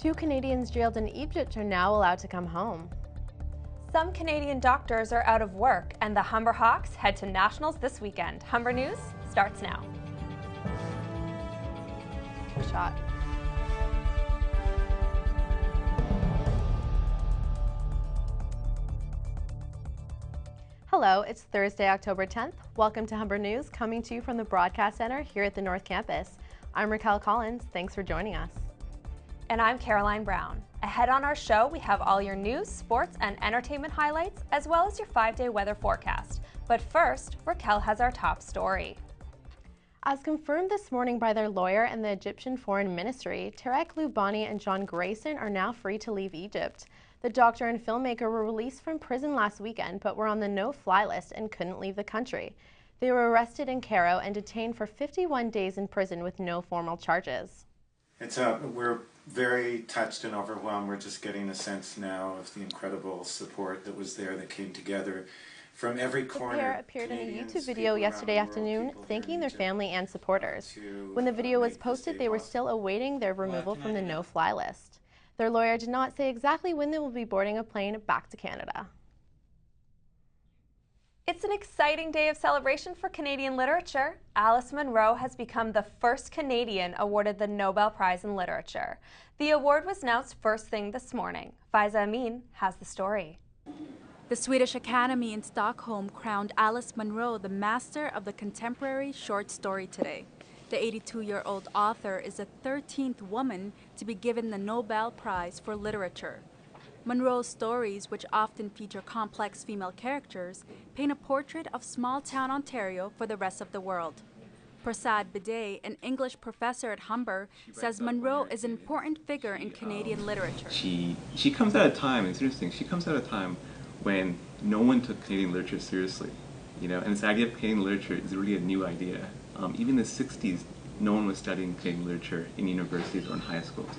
Two Canadians jailed in Egypt are now allowed to come home. Some Canadian doctors are out of work, and the Humber Hawks head to Nationals this weekend. Humber News starts now. Shot. Hello, it's Thursday, October 10th. Welcome to Humber News, coming to you from the Broadcast Center here at the North Campus. I'm Raquel Collins. Thanks for joining us. And I'm Caroline Brown. Ahead on our show, we have all your news, sports, and entertainment highlights, as well as your 5-day weather forecast. But first, Raquel has our top story. As confirmed this morning by their lawyer and the Egyptian Foreign Ministry, Tarek Loubani and John Grayson are now free to leave Egypt. The doctor and filmmaker were released from prison last weekend, but were on the no-fly list and couldn't leave the country. They were arrested in Cairo and detained for 51 days in prison with no formal charges. We're very touched and overwhelmed. We're just getting a sense now of the incredible support that was there, that came together from every corner. The pair appeared in a YouTube video yesterday afternoon thanking their family and supporters. When the video was posted, they were still awaiting their removal from the no-fly list. Their lawyer did not say exactly when they will be boarding a plane back to Canada. It's an exciting day of celebration for Canadian literature. Alice Munro has become the first Canadian awarded the Nobel Prize in Literature. The award was announced first thing this morning. Faiza Amin has the story. The Swedish Academy in Stockholm crowned Alice Munro the master of the contemporary short story today. The 82-year-old author is the 13th woman to be given the Nobel Prize for Literature. Munro's stories, which often feature complex female characters, paint a portrait of small-town Ontario for the rest of the world. Prasad Bidet, an English professor at Humber, says Munro is an important figure in Canadian literature. She comes at a time, it's interesting, she comes at a time when no one took Canadian literature seriously, and this idea of Canadian literature is really a new idea. Even in the 60s, no one was studying Canadian literature in universities or in high schools.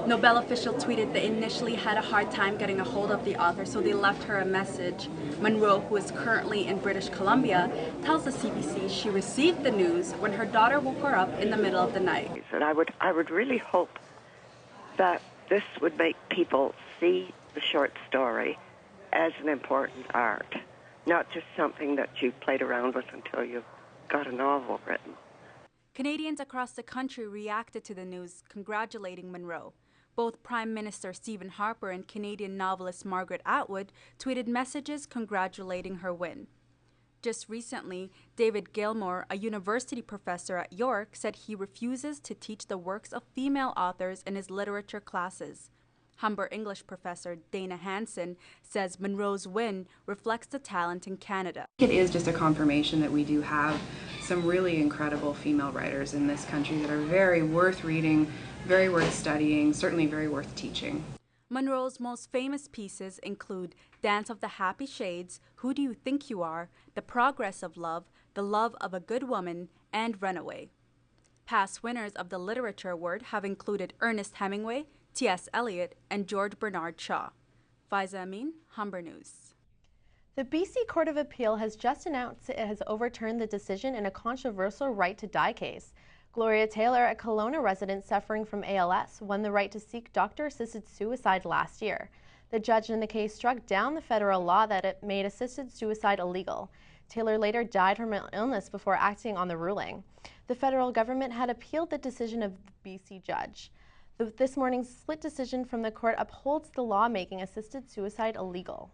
Nobel official tweeted they initially had a hard time getting a hold of the author, so they left her a message. Munro, who is currently in British Columbia, tells the CBC she received the news when her daughter woke her up in the middle of the night. And I would really hope that this would make people see the short story as an important art, not just something that you played around with until you got a novel written. Canadians across the country reacted to the news, congratulating Munro. Both Prime Minister Stephen Harper and Canadian novelist Margaret Atwood tweeted messages congratulating her win. Just recently, David Gilmore, a university professor at York, said he refuses to teach the works of female authors in his literature classes. Humber English professor Dana Hansen says Munro's win reflects the talent in Canada. It is just a confirmation that we do have some really incredible female writers in this country that are very worth reading, very worth studying, certainly very worth teaching. Munro's most famous pieces include Dance of the Happy Shades, Who Do You Think You Are, The Progress of Love, The Love of a Good Woman, and Runaway. Past winners of the Literature Award have included Ernest Hemingway, T.S. Eliot, and George Bernard Shaw. Faiza Amin, Humber News. The BC Court of Appeal has just announced it has overturned the decision in a controversial right to die case. Gloria Taylor, a Kelowna resident suffering from ALS, won the right to seek doctor-assisted suicide last year. The judge in the case struck down the federal law that it made assisted suicide illegal. Taylor later died from illness before acting on the ruling. The federal government had appealed the decision of the BC judge. This morning's split decision from the court upholds the law making assisted suicide illegal.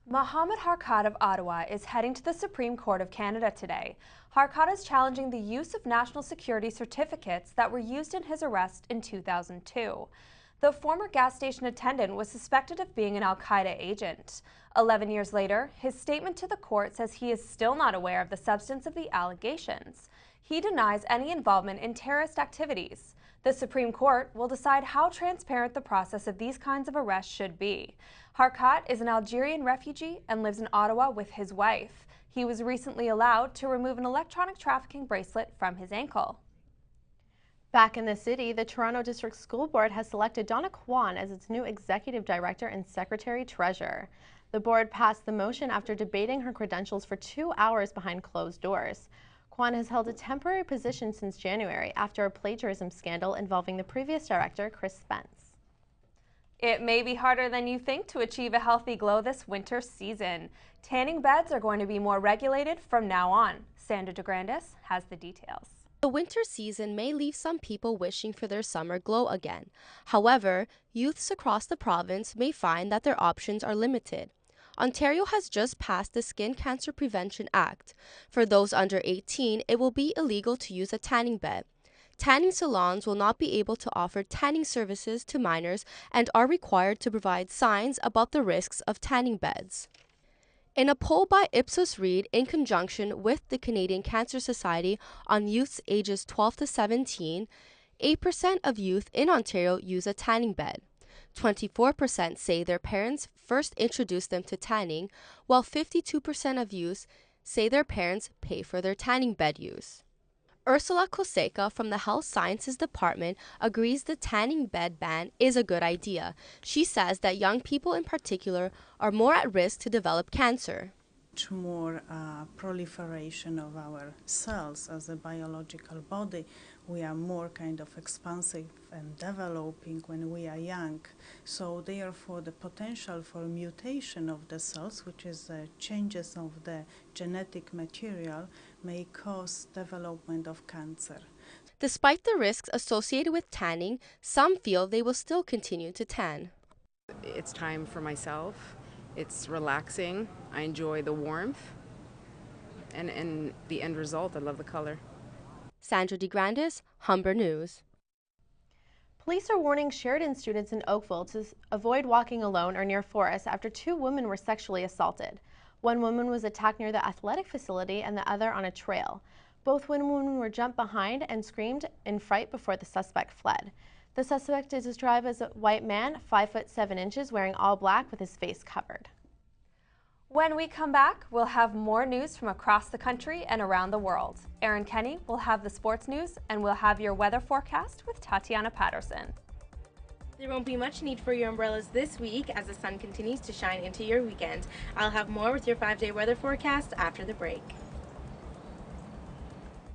Mohamed Harkat of Ottawa is heading to the Supreme Court of Canada today. Harkat is challenging the use of national security certificates that were used in his arrest in 2002. The former gas station attendant was suspected of being an al-Qaeda agent. 11 years later, his statement to the court says he is still not aware of the substance of the allegations. He denies any involvement in terrorist activities. The Supreme Court will decide how transparent the process of these kinds of arrests should be. Harkat is an Algerian refugee and lives in Ottawa with his wife. He was recently allowed to remove an electronic trafficking bracelet from his ankle. Back in the city, the Toronto District School Board has selected Donna Kwan as its new executive director and secretary-treasurer. The board passed the motion after debating her credentials for 2 hours behind closed doors. Kwan has held a temporary position since January after a plagiarism scandal involving the previous director, Chris Spence. It may be harder than you think to achieve a healthy glow this winter season. Tanning beds are going to be more regulated from now on. Sandra DeGrandis has the details. The winter season may leave some people wishing for their summer glow again. However, youths across the province may find that their options are limited. Ontario has just passed the Skin Cancer Prevention Act. For those under 18, it will be illegal to use a tanning bed. Tanning salons will not be able to offer tanning services to minors and are required to provide signs about the risks of tanning beds. In a poll by Ipsos Reid in conjunction with the Canadian Cancer Society on youths ages 12 to 17, 8% of youth in Ontario use a tanning bed. 24% say their parents first introduced them to tanning, while 52% of youth say their parents pay for their tanning bed use. Ursula Koseka from the Health Sciences Department agrees the tanning bed ban is a good idea. She says that young people in particular are more at risk to develop cancer. Much more proliferation of our cells as a biological body. We are more kind of expansive and developing when we are young. So therefore the potential for mutation of the cells, which is changes of the genetic material, may cause development of cancer. Despite the risks associated with tanning, some feel they will still continue to tan. It's time for myself. It's relaxing. I enjoy the warmth. And the end result, I love the color. Sandra DeGrandis, Humber News. Police are warning Sheridan students in Oakville to avoid walking alone or near forests after 2 women were sexually assaulted. One woman was attacked near the athletic facility and the other on a trail. Both women were jumped behind and screamed in fright before the suspect fled. The suspect is described as a white man, 5 foot 7 inches, wearing all black with his face covered. When we come back, we'll have more news from across the country and around the world. Erin Kenny will have the sports news, and we'll have your weather forecast with Tatiana Patterson. There won't be much need for your umbrellas this week as the sun continues to shine into your weekend. I'll have more with your 5-day weather forecast after the break.